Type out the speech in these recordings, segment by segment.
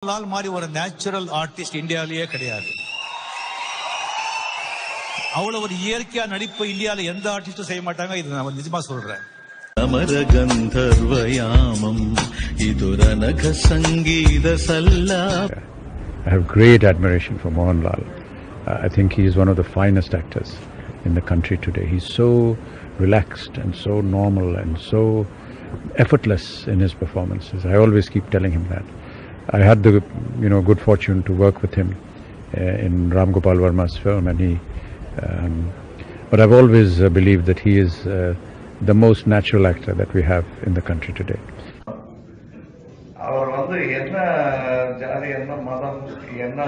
லால் மாதிரி ஒரு natural artist இந்தியாவிலேயே கிடையாது. அவ்வளவு ஒரு இயற்கையா நடிப்பு இந்தியாவில் எந்த ஆர்டிஸ்டும் செய்ய மாட்டாங்க. இது நான் நிஜமா சொல்றேன். அமர கந்தர்வயாமம் இதுரனக சங்கீத சல்லா. I have great admiration for Mohanlal. I think he is one of the finest actors in the country today. He's so relaxed and so normal and so effortless in his performances. I always keep telling him that. I had the good fortune to work with him in Ram Gopal Varma's film, and but I've always believed that he is the most natural actor that we have in the country today. அவர் என்ன ஜாதி, என்ன மதம், என்ன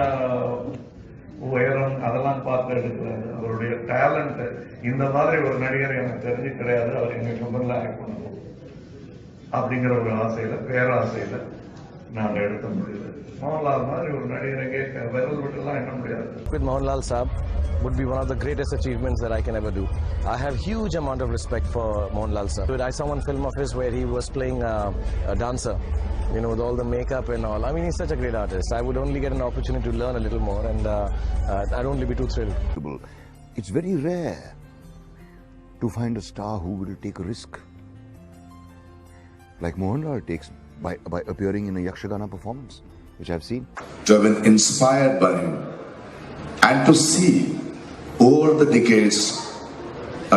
உயரம் அதெல்லாம் பார்த்து எடுக்கிறாரு. அவருடைய டேலண்ட் இந்த மாதிரி ஒரு நடிகர் எனக்கு தெரிஞ்சு கிடையாது. அவர் எங்க கம்பெனியில் ஆக்ட் பண்ணணும் அப்படிங்கிற ஒரு ஆசையில, பேராசையில நாங்க எடுத்த முடியுது. மோகன்லால் மாதிரி ஒரு நடிகரை கேட்க விரல் விட்டுலாம் எண்ண முடியாது. With Mohanlal Saab would be one of the greatest achievements that I can ever do. I have huge amount of respect for Mohanlal Saab. I saw one film of his where he was playing a dancer, with all the makeup and all. I mean, he's such a great artist. I would only get an opportunity to learn a little more, and I'd only be too thrilled. It's very rare to find a star who will take a risk like Mohanlal takes by appearing in a Yakshagana performance, which I've seen. To have been inspired by him and to see over the decades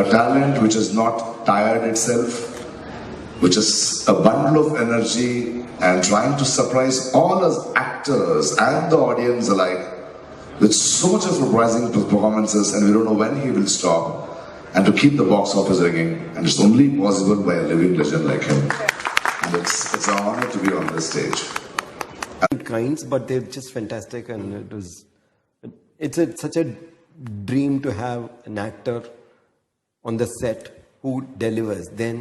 a talent which has not tired itself, which is a bundle of energy and trying to surprise all us actors and the audience alike with so much of surprising performances, and we don't know when he will stop, and to keep the box office ringing, and it's only possible by a living legend like him. And it's an honor to be on this stage. Kinds, but they're just fantastic, and it's such a dream to have an actor on the set who delivers. Then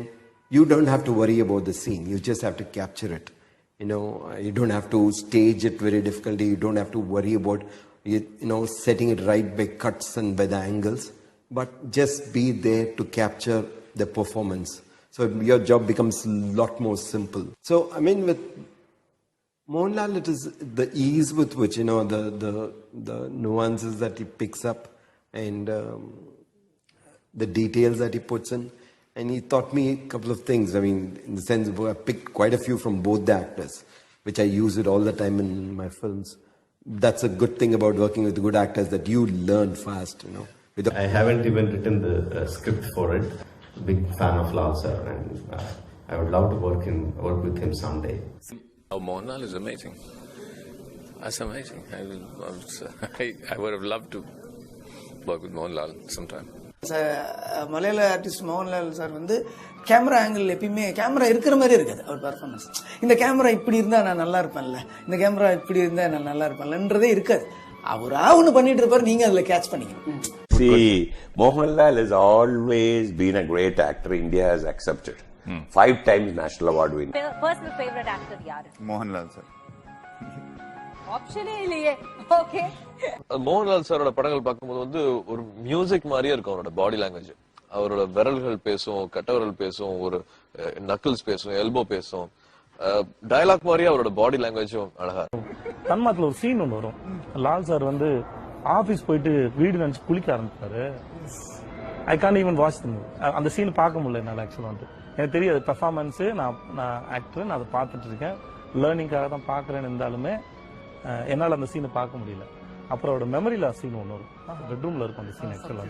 you don't have to worry about the scene. You just have to capture it. You don't have to stage it very difficultly. You don't have to worry about setting it right by cuts and by the angles, but just be there to capture the performance. So your job becomes a lot more simple. So I mean, with Mohanlal, it is the ease with which the nuances that he picks up, and the details that he puts in. And he taught me a couple of things. I mean, in the sense of I picked quite a few from both the actors, which I use it all the time in my films. That's a good thing about working with good actors, that you learn fast. I haven't even written the script for it. Big fan of Lal sir, and I would love to work with him someday. Oh, Mohanlal is amazing. That's amazing. I would have loved to work with Mohanlal sometime. மலையாள artist Mohanlal sir camera angle எப்பயுமே camera இருக்கிற மாதிரி இருக்காது அவர் performance. இந்த camera இப்படி இருந்தா நான் நல்லா இருப்பேன்ல, இந்த கேமரா இப்படி இருந்தா நான் நல்லா இருப்பேன்லன்றதே இருக்காது. அவரா ஒண்ணு பண்ணிட்டு இருப்பாரு, நீங்க அதுல கேட்ச் பண்ணிக்கணும். See, Mohanlal has always been a great actor. India has accepted. 5 times national award winner. Personal favorite actor yaar? Mohanlal sir. ஆப்ஷனே இல்லையே. ஓகே. மோகன்லால் சாரோட படங்கள் பார்க்கும்போது ஒரு மியூசிக் மாதிரியே இருக்கும். அவரோட பாடி லாங்குவேஜ், அவரோட விரல்கள் பேசும், கட்டவிரல் பேசும், ஒரு நக்கிள்ஸ் பேசும், எல்போ பேசும், டயலாக் மாதிரியே அவரோட பாடி லாங்குவேஜும் அழகா. தன்மாத்துல ஒரு சீன் ஒன்று வரும். லால் சார் ஆபீஸ் போயிட்டு வீடு நினைச்சு குளிக்க ஆரம்பிப்பாரு. I can't even watch the movie. அந்த சீன் பார்க்க முடியல என்னால. ஆக்சுவலா எனக்கு தெரியாது பெர்ஃபார்மன்ஸ், நான் ஆக்டர், நான் அதை பார்த்துட்டு இருக்கேன், லேர்னிங்காக தான் பாக்குறேன்னு இருந்தாலுமே என்னால் அந்த சீனை பார்க்க முடியல. அப்புறம் அவரோட மெமரியில சீன் ஒன்று வரும், பெட்ரூம்ல இருக்கும் அந்த சீன். ஆக்சுவலா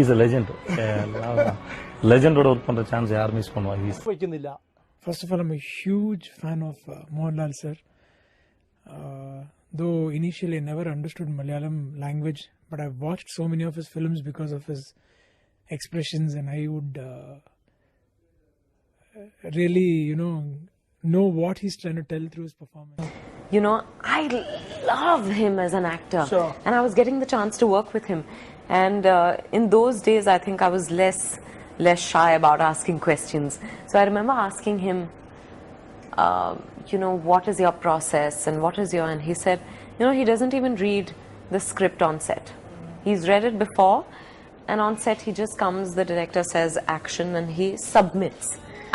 இஸ் a legend. லெஜெண்டோட ஒர்க் பண்ற சான்ஸ் யார் மிஸ் பண்ணுவாங்க? First of all, I'm a huge fan of Mohanlal sir. Though initially I never understood Malayalam language, but I've watched so many of his films because of his expressions, and I would really, know what he's trying to tell through his performance. I love him as an actor. Sure. And I was getting the chance to work with him. And in those days, I think I was less shy about asking questions. So I remember asking him, what is your process and what is your... And he said, he doesn't even read the script on set. He's read it before, and on set he just comes, the director says action, and he submits.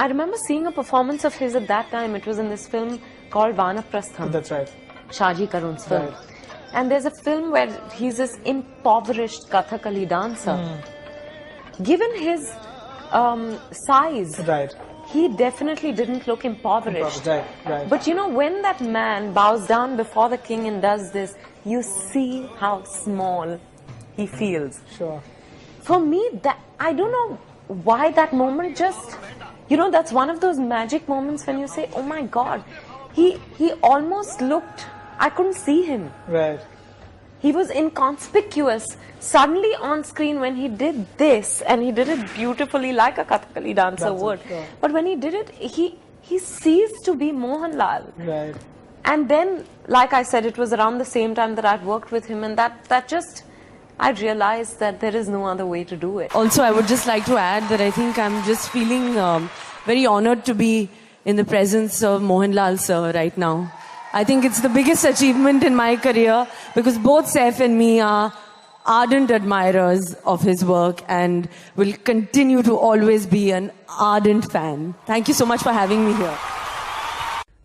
I remember seeing a performance of his at that time. It was in this film called Vanaprastham. That's right. Shaji Karun's film. Right. And there's a film where he's this impoverished Kathakali dancer. Given his size, right, he definitely didn't look impoverished. Right, right. But you know, when that man bows down before the king and does this, you see how small he feels. Sure. For me, that I don't know why that moment just, you know, that's one of those magic moments when you say, oh my God, he almost looked, I couldn't see him. Right. He was inconspicuous. Suddenly on screen when he did this, and he did it beautifully like a Kathakali dancer would. Sure. But when he did it, he ceased to be Mohanlal. Right. And then, like I said, it was around the same time that I'd worked with him, and that just, I realized that there is no other way to do it. Also, I would just like to add that I think I'm just feeling very honored to be in the presence of Mohanlal sir right now. I think it's the biggest achievement in my career because both Saif and me are ardent admirers of his work and will continue to always be an ardent fan. Thank you so much for having me here.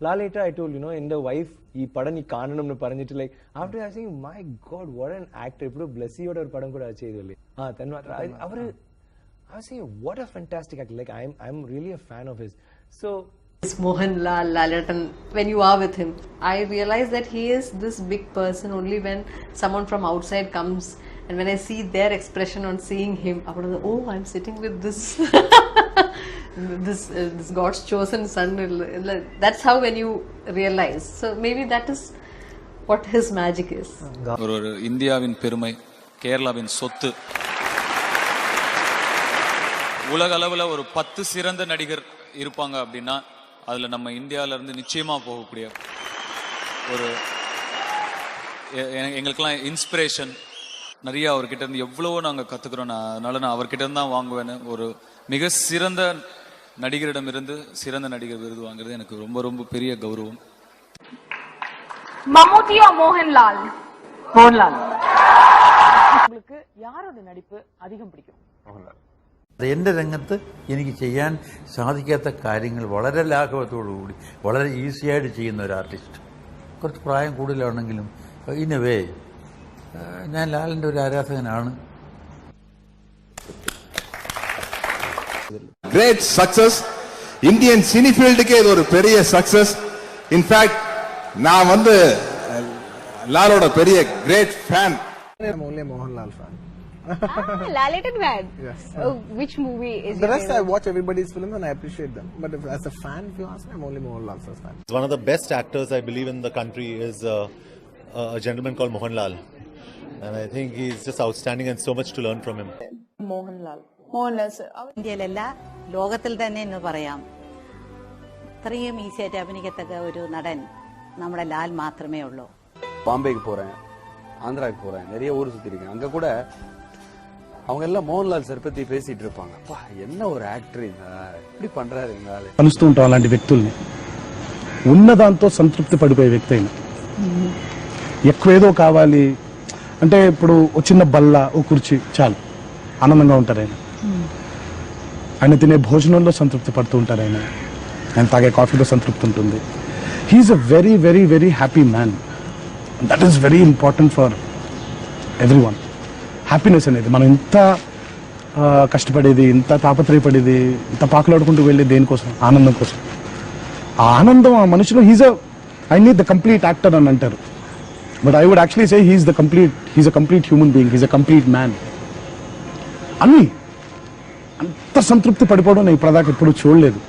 Later I told, in the wife, ee padam nee kaananumnu paranjittu, like after I saying, my God, what an actor. Ippudu Blessy oda or padam kuda acheyidalli. I was saying, what a fantastic actor. Like I'm really a fan of his. So Mohanlal, Lalaton, when you are with him, I realize that he is this big person only when someone from outside comes, and when I see their expression on seeing him, I would say, oh, I'm sitting with this this God's chosen son. That's how when you realize. So maybe that is what his magic is. ஒரு இந்தியாவின் பெருமை, கேரளாவின் சொத்து. உலக அளவில் ஒரு 10 சிறந்த நடிகர் இருப்பாங்க அப்படின்னா அதில் நம்ம இந்தியாவில இருந்து நிச்சயமாக போகக்கூடிய ஒரு எங்களுக்கெல்லாம் இன்ஸ்பிரேஷன் நிறைய அவர்கிட்ட இருந்து எவ்வளவோ நாங்கள் கற்றுக்குறோம். அதனால நான் அவர்கிட்ட இருந்து தான் வாங்குவேன்னு. ஒரு மிக சிறந்த நடிகரிடமிருந்து சிறந்த நடிகர் விருது வாங்குறது எனக்கு ரொம்ப ரொம்ப பெரிய கௌரவம். மம்முட்டி or மோகன்லால்? மோகன்லால். உங்களுக்கு யாரோட நடிப்பு அதிகம் பிடிக்கும்? മോഹൻലാൽ. എൻ്റെ രംഗത്ത് എനിക്ക് ചെയ്യാൻ സാധിക്കാത്ത കാര്യങ്ങൾ വളരെ ലാഘവത്തോടുകൂടി വളരെ ഈസിയായിട്ട് ചെയ്യുന്ന ഒരു ആർട്ടിസ്റ്റ്. കുറച്ച് പ്രായം കൂടുതലാണെങ്കിലും ഇൻ എ വേ ഞാൻ ലാലിൻ്റെ ഒരു ആരാധകനാണ്. Great success. Indian சினிஃபீல்டுக்கே இது ஒரு பெரிய சக்சஸ். இன்ஃபேக்ட் நான் லாலோட பெரிய great fan. I'm only a Mohanlal fan. Lalaton fan? Yes. Which movie is The rest I watch everybody's films and I appreciate them. But as a fan, if you ask me, I'm only Mohanlal fan. One of the best actors I believe in the country is a gentleman called Mohanlal. And I think he's just outstanding and so much to learn from him. Mohanlal. Mohanlal sir. ഇന്ത്യയിലല്ല ലോകത്തിൽ തന്നെ എന്ന് പറയാം. ഇത്രയും ഈസിയായിട്ട് അഭിനയിക്കത്തക്ക ഒരു നടൻ നമ്മുടെ ലാൽ മാത്രമേ ഉള്ളൂ. பாம்பேக்கு போறேன், ஆந்திராவுக்கு போறேன், நிறைய ஊர் சுத்தி இருக்கேன். அங்க கூட அவங்க எல்லாம் மோகன்லால் சார் பத்தி பேசிட்டு இருப்பாங்க. அப்பா என்ன ஒரு ஆக்டர், இப்படி పண்றாரு ఇంగాలే. కలుస్తూ ఉంటాం అలాంటి వ్యక్తుల్ని. ఉన్నదాంతో సంతృప్తి పడిపోయే వ్యక్తి అయిన. ఎక్కువేదో కావాలి అంటే ఇప్పుడు ఒక చిన్న బల్ల, ఒక కుర్చీ చాలు, ఆనందంగా ఉంటారు ఆయన. ఆయన తినే భోజనంలో సంతృప్తి పడుతూ ఉంటారు ఆయన. ఆయన తాగే కాఫీలో సంతృప్తి ఉంటుంది. He is a very very very happy man. That is very important for everyone. Happiness అనేది మనం ఇంత కష్టపడేది, ఇంత తాపత్రయపడేది, ఇంత పాకులాడుకుంటూ వెళ్ళేది దేనికోసం? ఆనందం కోసం. ఆ ఆనందం ఆ మనిషిలో I need the complete actor అని అంటారు. But I would actually say he is a complete human being, he is a complete man. అన్ని అంత సంతృప్తి పడిపోవడం నేను ఇప్పటిదాకా ఎప్పుడు చూడలేదు.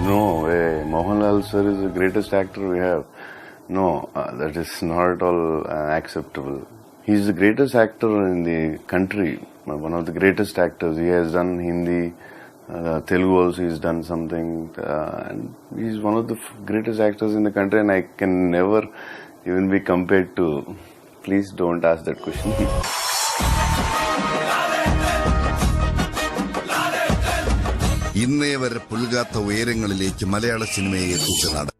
No way. Mohanlal sir is the greatest actor we have. No, that is not at all acceptable. He is the greatest actor in the country. One of the greatest actors. He has done Hindi, Telugu also he's done something. And he's one of the greatest actors in the country and I can never even be compared to. Please don't ask that question. ഇന്നേ വരെ പുൽകാത്ത ഉയരങ്ങളിലേക്ക് മലയാള സിനിമയെ എത്തിച്ച നടൻ.